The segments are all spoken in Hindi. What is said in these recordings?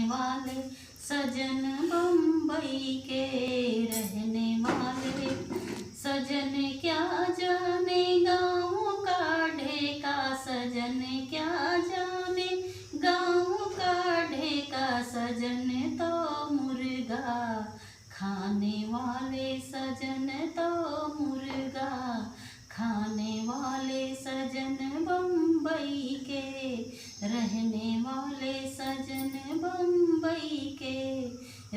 वाले सजन बम्बई के रहने वाले। सजन क्या जाने गाँव का ढेका, सजन क्या जाने गाँव का ढेका। सजन तो मुर्गा खाने वाले, सजन तो मुर्गा खाने वाले। सजन बम्बई के रहने वाले, सजन बम्बई के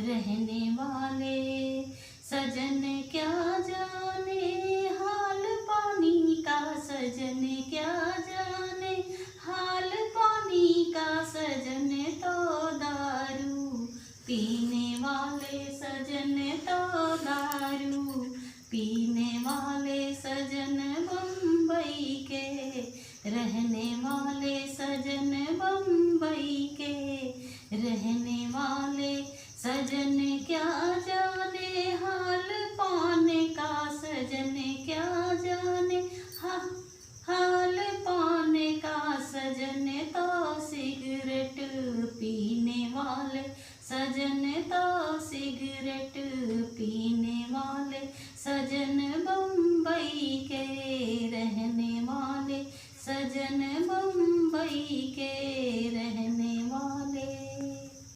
रहने वाले। सजन क्या जाने हाल पानी का, सजन क्या जाने हाल पानी का। सजन तो दारू पीने वाले, सजन तो दारू पीने वाले। सजन बम्बई के रहने वाले, सजन बम्बई के रहने वाले। सजन क्या जाने हाल पान का, सजन क्या जाने हाल पान का। सजन तो सिगरेट पीने वाले, सजन तो सिगरेट पीने वाले। सजन